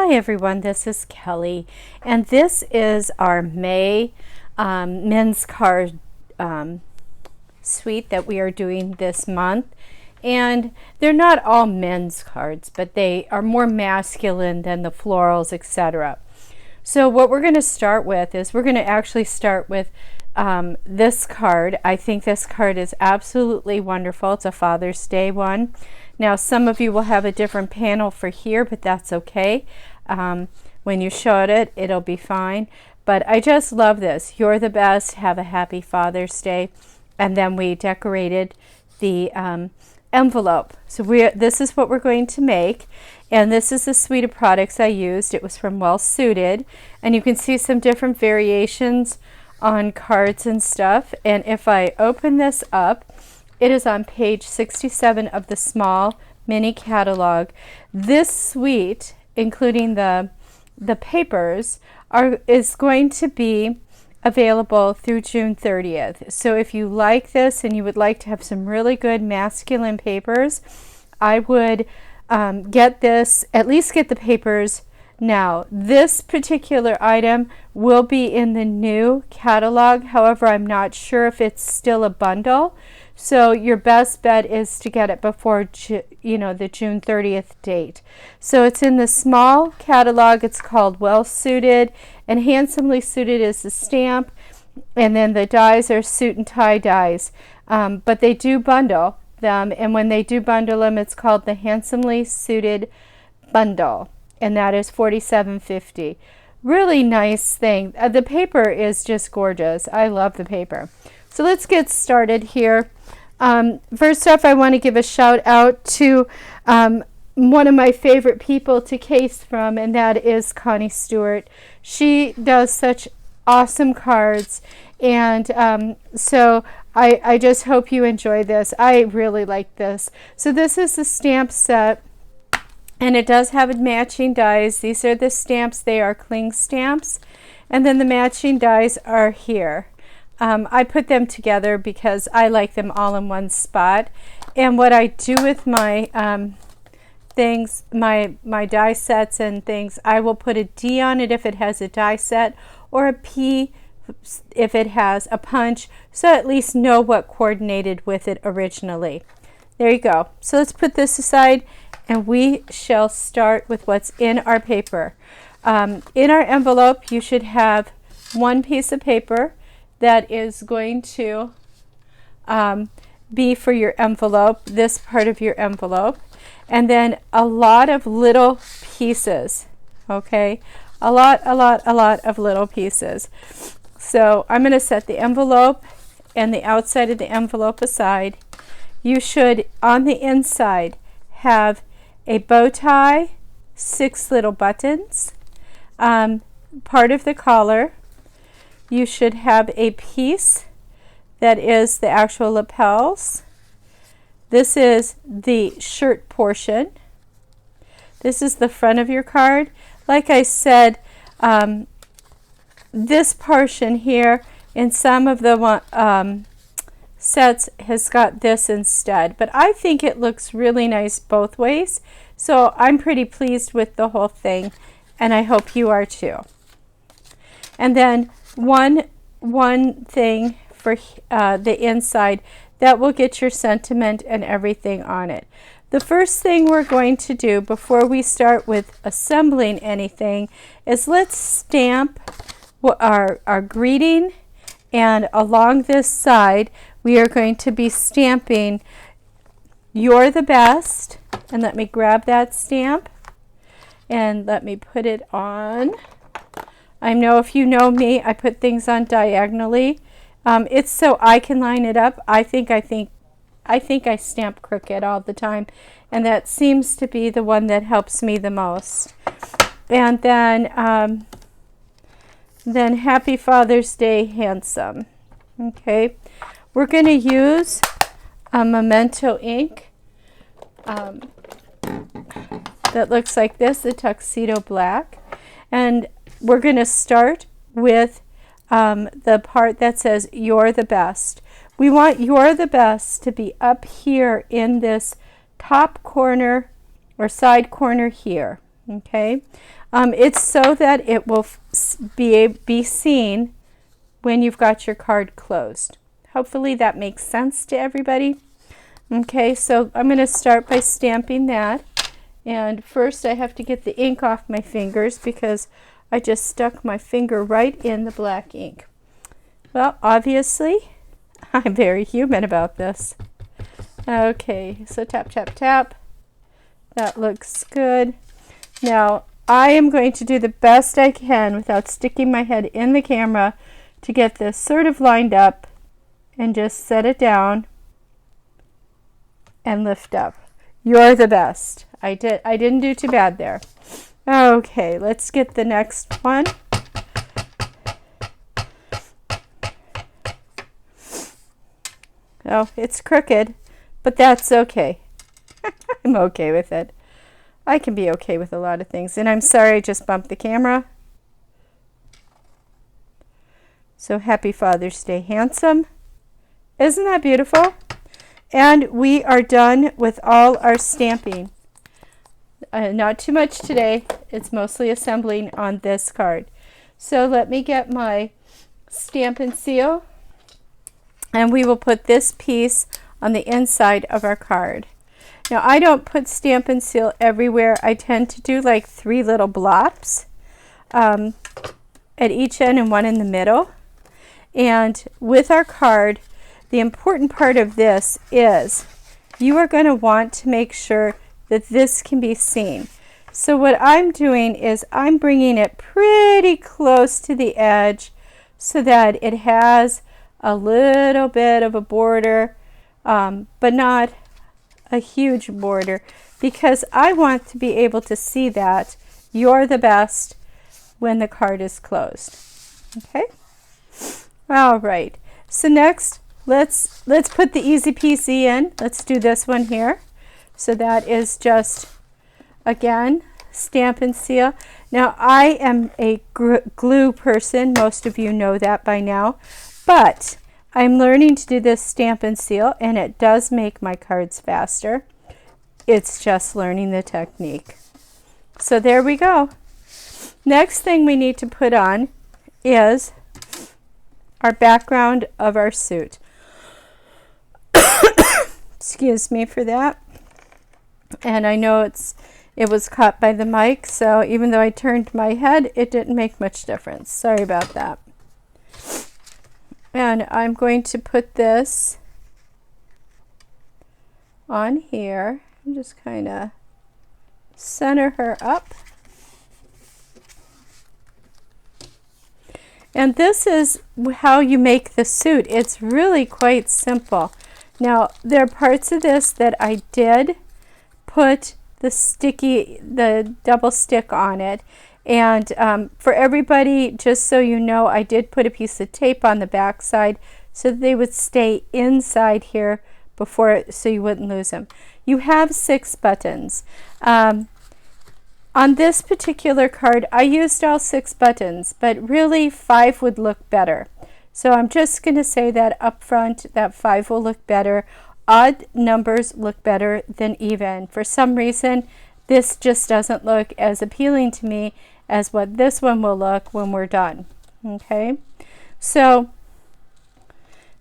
Hi everyone, this is Kelly, and this is our May men's card suite that we are doing this month. And they're not all men's cards, but they are more masculine than the florals, etc. So what we're going to start with is we're going to actually start with this card. I think this card is absolutely wonderful. It's a Father's Day one. Now some of you will have a different panel for here, but that's okay. When you showed it, it'll be fine. But I just love this. You're the best. Have a happy Father's Day. And then we decorated the envelope. So this is what we're going to make. And this is the suite of products I used. It was from Well Suited. And you can see some different variations on cards and stuff. And if I open this up, it is on page 67 of the small mini catalog. This suite, including the papers, is going to be available through June 30th. So if you like this and you would like to have some really good masculine papers, I would get this, at least get the papers now. This particular item will be in the new catalog. However, I'm not sure if it's still a bundle. So your best bet is to get it before the June 30th date. So it's in the small catalog. It's called Well Suited, and Handsomely Suited is the stamp, and then the dies are suit and tie dies. But they do bundle them, and when they do bundle them, it's called the Handsomely Suited Bundle, and that is $47.50. Really nice thing. The paper is just gorgeous. I love the paper. So let's get started here. First off, I want to give a shout out to one of my favorite people to case from, and that is Connie Stewart. She does such awesome cards, and so I just hope you enjoy this. I really like this. So this is the stamp set, and it does have matching dies. These are the stamps. They are cling stamps, and then the matching dies are here. I put them together because I like them all in one spot. And what I do with my things, my die sets and things, I will put a D on it if it has a die set, or a P if it has a punch, so I at least know what coordinated with it originally. There you go. So let's put this aside, and we shall start with what's in our paper. In our envelope, you should have one piece of paper that is going to be for your envelope, this part of your envelope, and then a lot of little pieces, okay? A lot of little pieces. So I'm going to set the envelope and the outside of the envelope aside. You should, on the inside, have a bow tie, 6 little buttons, part of the collar. You should have a piece that is the actual lapels. This is the shirt portion. This is the front of your card. Like I said, this portion here in some of the sets has got this instead. But I think it looks really nice both ways. So I'm pretty pleased with the whole thing, and I hope you are too. And then one thing for the inside that will get your sentiment and everything on it. The first thing we're going to do before we start with assembling anything is let's stamp our greeting, and along this side we are going to be stamping "You're the best," and let me grab that stamp and let me put it on. I know if you know me, I put things on diagonally. It's so I can line it up. I think I stamp crooked all the time, and that seems to be the one that helps me the most. And then Happy Father's Day, Handsome. Okay, we're going to use a Memento ink that looks like this, the Tuxedo Black, and we're going to start with the part that says "You're the best." We want "You're the best" to be up here in this top corner or side corner here. Okay, it's so that it will be seen when you've got your card closed. Hopefully that makes sense to everybody. Okay, so I'm going to start by stamping that. And first I have to get the ink off my fingers because I just stuck my finger right in the black ink. Well, obviously, I'm very human about this. Okay, so tap, tap, tap. That looks good. Now, I am going to do the best I can without sticking my head in the camera to get this sort of lined up and just set it down and lift up. You're the best. I didn't do too bad there. Okay, let's get the next one. Oh, it's crooked, but that's okay. I'm okay with it. I can be okay with a lot of things. And I'm sorry I just bumped the camera. So happy Father's Day, handsome. Isn't that beautiful? And we are done with all our stamping. Not too much today. It's mostly assembling on this card. So let me get my stamp and seal. And we will put this piece on the inside of our card. Now, I don't put stamp and seal everywhere. I tend to do like 3 little blobs at each end and 1 in the middle. And with our card, the important part of this is you are going to want to make sure that this can be seen. So what I'm doing is I'm bringing it pretty close to the edge so that it has a little bit of a border, but not a huge border, because I want to be able to see that you're the best when the card is closed. Okay? All right. So next, let's put the easy peasy in. Let's do this one here. So that is just, again, stamp and seal. Now, I am a glue person. Most of you know that by now. But I'm learning to do this stamp and seal, and it does make my cards faster. It's just learning the technique. So there we go. Next thing we need to put on is our background of our suit. Excuse me for that. And I know it was caught by the mic, so even though I turned my head, it didn't make much difference. Sorry about that. And I'm going to put this on here and just kind of center her up. And this is how you make the suit. It's really quite simple. Now, there are parts of this that I did put the double stick on it. And for everybody, just so you know, I did put a piece of tape on the back side so that they would stay inside here so you wouldn't lose them. You have 6 buttons. On this particular card, I used all 6 buttons, but really 5 would look better. So I'm just going to say that up front, that 5 will look better. Odd numbers look better than even. For some reason, this just doesn't look as appealing to me as what this one will look when we're done. Okay, so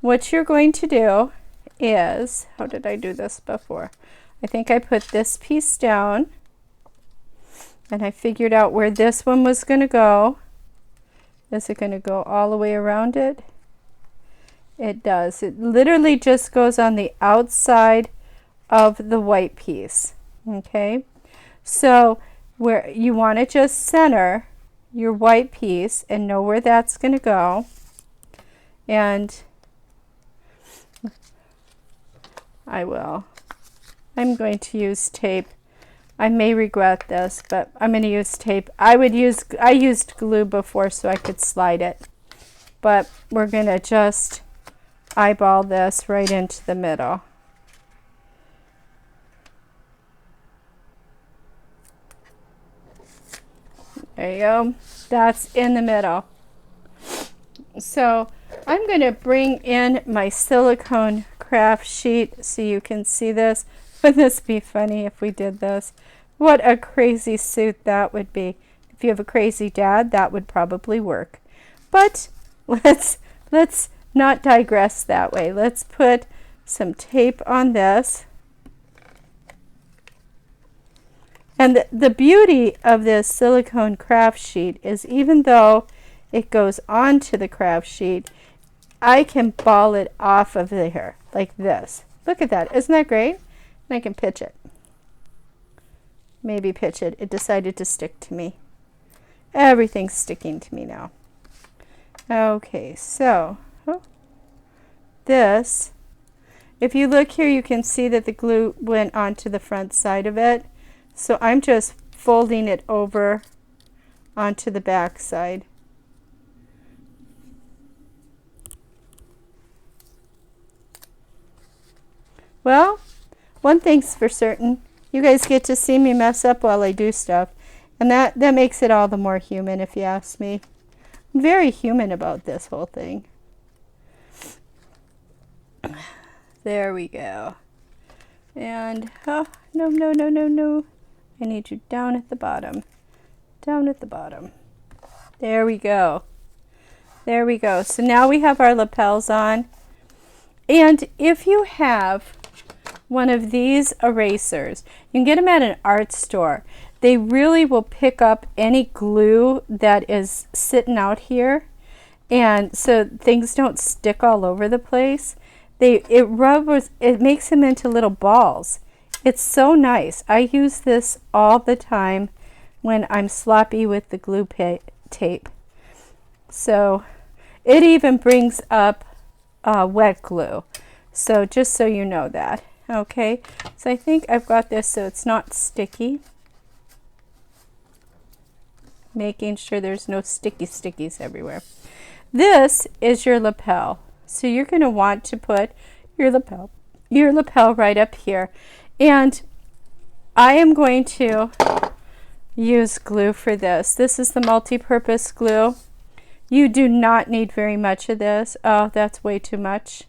what you're going to do is, how did I do this before? I think I put this piece down and I figured out where this one was going to go. Is it going to go all the way around it? It does. It literally just goes on the outside of the white piece. Okay, so where you want to just center your white piece and know where that's going to go. And I'm going to use tape. I may regret this, but I'm going to use tape. I used glue before so I could slide it. But we're going to just eyeball this right into the middle. There you go. That's in the middle. So I'm going to bring in my silicone craft sheet so you can see this. Wouldn't this be funny if we did this? What a crazy suit that would be. If you have a crazy dad, that would probably work. But let's not digress that way. Let's put some tape on this. And the beauty of this silicone craft sheet is even though it goes onto the craft sheet, I can ball it off of there like this. Look at that. Isn't that great? And I can pitch it. Maybe pitch it. It decided to stick to me. Everything's sticking to me now. Okay, so this, if you look here, you can see that the glue went onto the front side of it. So I'm just folding it over onto the back side. Well, one thing's for certain. You guys get to see me mess up while I do stuff. And that makes it all the more human, if you ask me. I'm very human about this whole thing. There we go. And, oh, no, no, no, no, no. I need you down at the bottom. Down at the bottom. There we go. There we go. So now we have our lapels on. And if you have one of these erasers, you can get them at an art store. They really will pick up any glue that is sitting out here, and so things don't stick all over the place. It makes them into little balls. It's so nice. I use this all the time when I'm sloppy with the glue tape. So it even brings up wet glue. So just so you know that. Okay, so I think I've got this so it's not sticky. Making sure there's no sticky stickies everywhere. This is your lapel. So you're going to want to put your lapel right up here. And I am going to use glue for this. This is the multi-purpose glue. You do not need very much of this. Oh, that's way too much.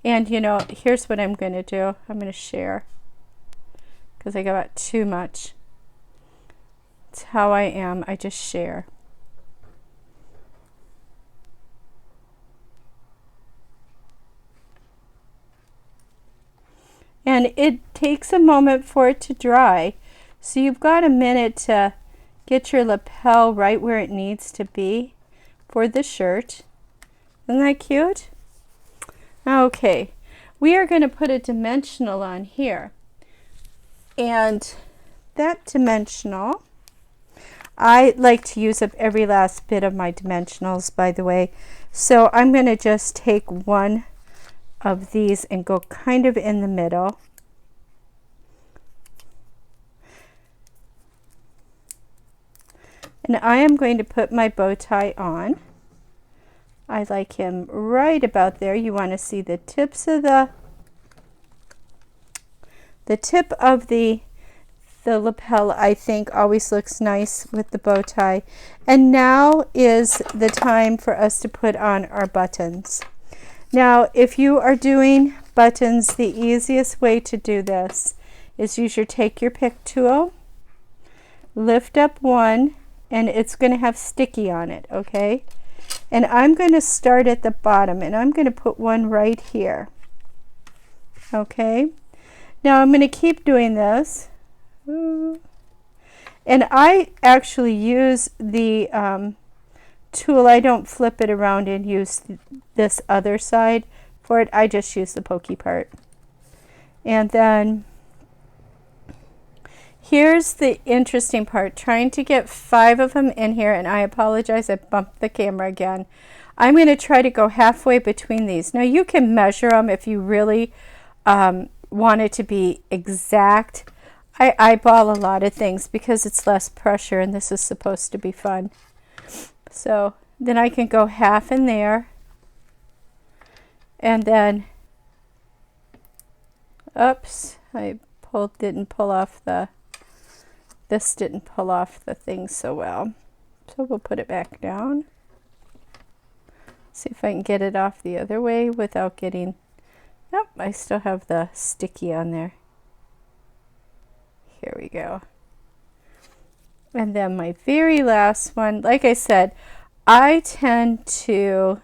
And you know, here's what I'm going to do. I'm going to share because I got too much. It's how I am. I just share. And it takes a moment for it to dry. So you've got a minute to get your lapel right where it needs to be for the shirt. Isn't that cute? Okay, we are going to put a dimensional on here. And that dimensional, I like to use up every last bit of my dimensionals, by the way. So I'm going to just take one of these and go kind of in the middle. And I am going to put my bow tie on. I like him right about there. You want to see the tips of the tip of the lapel, I think, always looks nice with the bow tie. And now is the time for us to put on our buttons. Now, if you are doing buttons, the easiest way to do this is take your pick tool, lift up one, and it's going to have sticky on it, okay? And I'm going to start at the bottom, and I'm going to put one right here, okay? Now I'm going to keep doing this. And I actually use the tool. I don't flip it around and use this other side for it. I just use the pokey part. And then here's the interesting part, trying to get 5 of them in here, and I apologize, I bumped the camera again. I'm going to try to go halfway between these. Now you can measure them if you really want it to be exact. I eyeball a lot of things because it's less pressure, and this is supposed to be fun. So then I can go half in there, and then, oops, didn't pull off the thing so well. So we'll put it back down. See if I can get it off the other way without getting, nope, I still have the sticky on there. Here we go. And then my very last one, like I said, I tend to,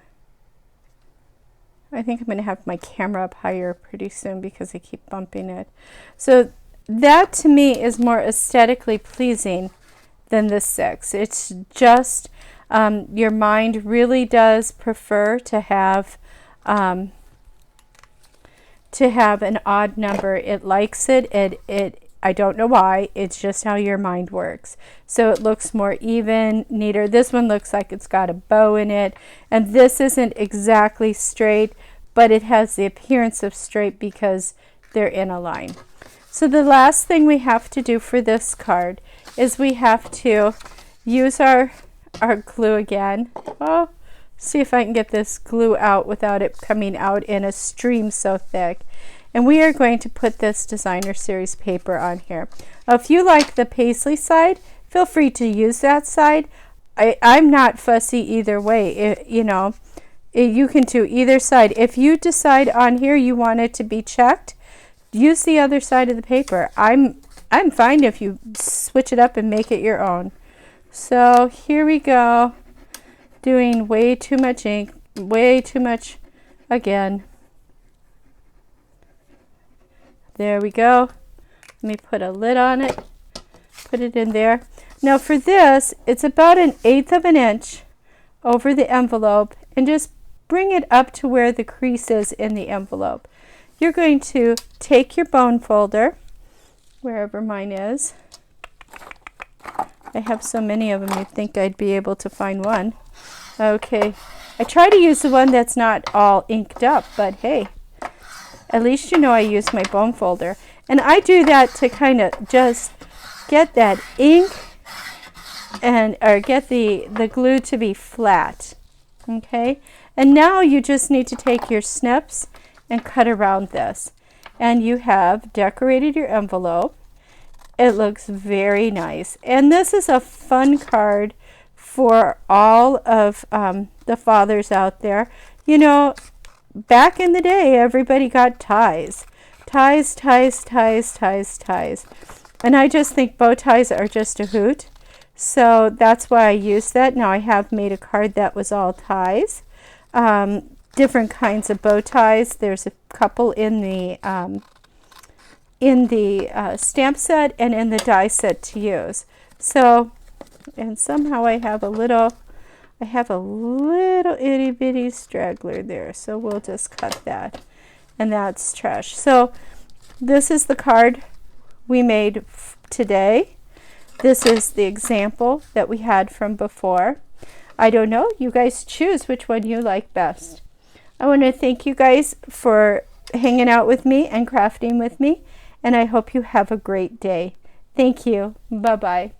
I think I'm going to have my camera up higher pretty soon because I keep bumping it. So that to me is more aesthetically pleasing than the 6. It's just your mind really does prefer to have an odd number. It likes it. I don't know why. It's just how your mind works. So it looks more even, neater. This one looks like it's got a bow in it. And this isn't exactly straight, but it has the appearance of straight because they're in a line. So the last thing we have to do for this card is we have to use our glue again. Oh, see if I can get this glue out without it coming out in a stream so thick. And we are going to put this designer series paper on here. Now, if you like the paisley side, feel free to use that side. I'm not fussy either way. You can do either side. If you decide on here you want it to be checked, use the other side of the paper. I'm fine if you switch it up and make it your own. So here we go. Doing way too much ink, way too much again. There we go. Let me put a lid on it. Put it in there. Now for this, it's about 1/8 of an inch over the envelope, and just bring it up to where the crease is in the envelope. You're going to take your bone folder, wherever mine is. I have so many of them you'd think I'd be able to find one. Okay. I try to use the one that's not all inked up, but hey, at least you know I use my bone folder. And I do that to kind of just get that ink or get the glue to be flat. Okay? And now you just need to take your snips and cut around this. And you have decorated your envelope. It looks very nice. And this is a fun card for all of the fathers out there. You know, back in the day, everybody got ties. Ties, ties, ties, ties, ties. And I just think bow ties are just a hoot. So that's why I used that. Now I have made a card that was all ties. Different kinds of bow ties. There's a couple in the stamp set and in the die set to use. So, and somehow I have a little itty bitty straggler there, so we'll just cut that, and that's trash. So this is the card we made today. This is the example that we had from before. I don't know, you guys choose which one you like best. I want to thank you guys for hanging out with me and crafting with me, and I hope you have a great day. Thank you. Bye-bye.